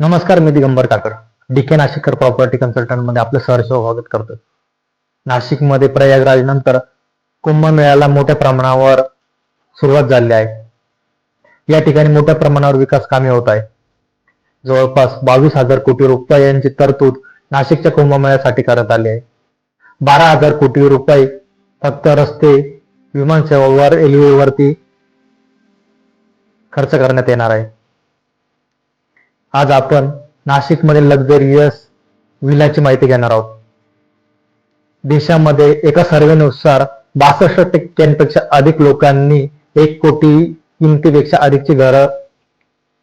नमस्कार, मी दिगंबर काकर. डीके नाशिककर प्रॉपर्टी कन्सल्टंट मध्ये आपलं सहर्ष स्वागत करतो. नाशिकमध्ये प्रयागराज नंतर कुंभमेळ्याला मोठ्या प्रमाणावर सुरुवात झाली आहे. या ठिकाणी मोठ्या प्रमाणावर विकास कामे होत आहे. जवळपास 22,000 कोटी रुपयांची तरतूद नाशिकच्या कुंभमेळ्यासाठी करण्यात आली आहे. 12,000 कोटी रुपये फक्त रस्ते, विमानसेवा, रेल्वे वरती खर्च करण्यात येणार आहे. आज आपण नाशिकमधील लक्झरियस विलाची माहिती घेणार आहोत. देशामध्ये एका सर्वेनुसार 62% अधिक लोकांनी 1 कोटी किमतीपेक्षा अधिकची घरं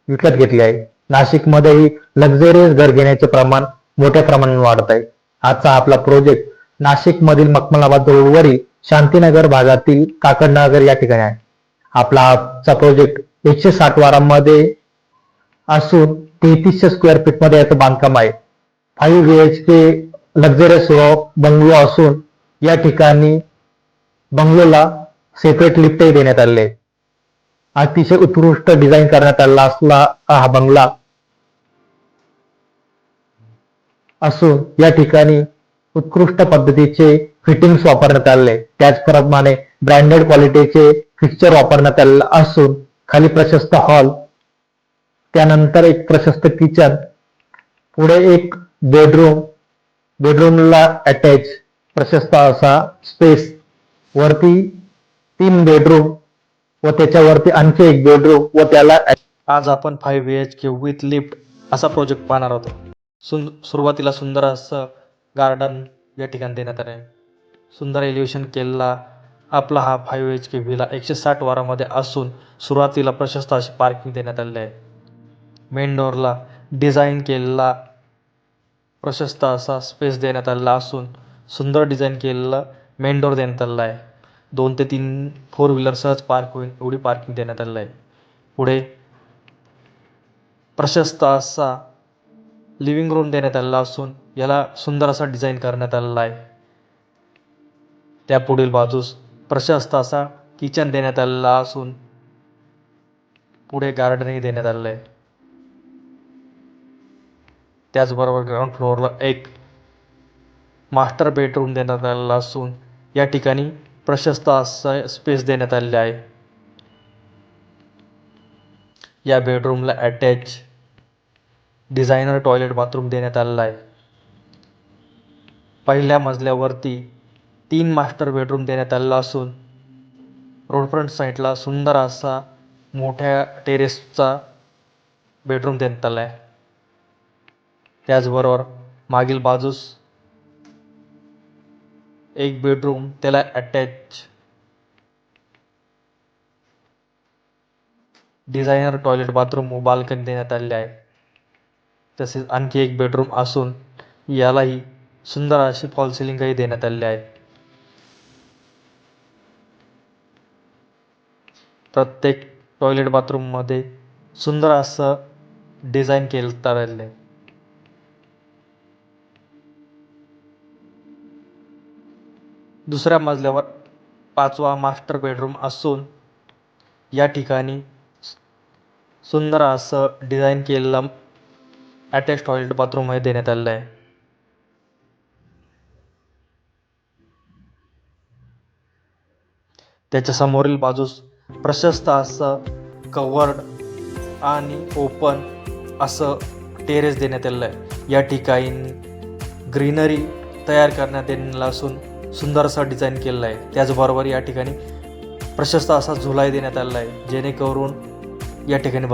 विकत घेतली आहे. नाशिकमध्येही लक्झरियस घर घेण्याचे प्रमाण मोठ्या प्रमाणात वाढत आहे. आजचा आपला प्रोजेक्ट नाशिकमधील मखमलाबाद रोडवरील शांतीनगर भागातील काकडनगर या ठिकाणी आहे. आपला आजचा प्रोजेक्ट 160 वारांमध्ये असून 3300 स्क्वेअर फीट मध्ये याचं बांधकाम आहे. 5 BHK लक्झरियस बंगलो असून या ठिकाणी बंगलोला सेपरेट लिफ्टही देण्यात आले आहे. अतिशय उत्कृष्ट डिझाईन करण्यात आलेला असला हा बंगला असून या ठिकाणी उत्कृष्ट पद्धतीचे फिटिंग्स वापरण्यात आले. त्याचप्रमाणे ब्रँडेड क्वालिटीचे फिक्चर वापरण्यात आलेले असून खाली प्रशस्त हॉल, त्यानंतर एक प्रशस्त किचन, पुढे एक बेडरूमला अटॅच प्रशस्त असा स्पेस, वरती 3 बेडरूम व त्याच्यावरती आणखी एक बेडरूम व त्याला आज आपण 5 BHK विथ लिफ्ट असा प्रोजेक्ट पाहणार आहोत. सुरुवातीला सुंदर असं गार्डन या ठिकाणी देण्यात आले आहे. सुंदर एलिव्हेशन केलेला आपला हा 5 BHK विला 160 वारामध्ये असून सुरुवातीला प्रशस्त अशी पार्किंग देण्यात आलेली आहे. मेन डोअरला डिझाईन केलेला प्रशस्त असा स्पेस देण्यात आलेला असून सुंदर डिझाईन केलेला मेन डोअर देण्यात आलेला आहे. 2 ते 3 4 व्हीलर सहज पार्क होईल एवढी पार्किंग देण्यात आलेलं आहे. पुढे प्रशस्त असा लिव्हिंग रूम देण्यात आलेला असून याला सुंदर असा डिझाईन करण्यात आलेला आहे. त्या पुढील बाजूस प्रशस्त असा किचन देण्यात आलेला असून पुढे गार्डनही देण्यात आलेलं आहे. त्याचबरोबर ग्राउंड फ्लोअरला एक मास्टर बेडरूम देण्यात आलेला असून या ठिकाणी प्रशस्त असा स्पेस देण्यात आलेले आहे. या बेडरूमला अटॅच डिझायनर टॉयलेट बाथरूम देण्यात आलेला आहे. पहिल्या मजल्यावरती 3 मास्टर बेडरूम देण्यात आलेला असून रोडफ्रंट साईडला सुंदर असा मोठ्या टेरेसचा बेडरूम देण्यात आला आहे. त्याचबरोबर मागील बाजूस एक बेडरूम, त्याला अटॅच डिझायनर टॉयलेट बाथरूम व बाल्कनी देण्यात आलेली आहे. तसेच आणखी एक बेडरूम असून यालाही सुंदर अशी फॉल सिलिंगही देण्यात आलेली आहे. प्रत्येक टॉयलेट बाथरूममध्ये सुंदर असं डिझाईन केलं आलेलं आहे. दुसऱ्या मजल्यावर 5वा मास्टर बेडरूम असून या ठिकाणी सुंदर असं डिझाईन केलेलं अटॅच टॉयलेट बाथरूमही देण्यात आलेलं आहे. त्याच्या समोरील बाजूस प्रशस्त असं कवर्ड आणि ओपन असं टेरेस देण्यात आलेलं आहे. या ठिकाणी ग्रीनरी तयार करण्यात आलेलं असून सुंदर असं डिझाईन केलेलं आहे. त्याचबरोबर या ठिकाणी प्रशस्त असा झुलाही देण्यात आलेला आहे जेणेकरून या ठिकाणी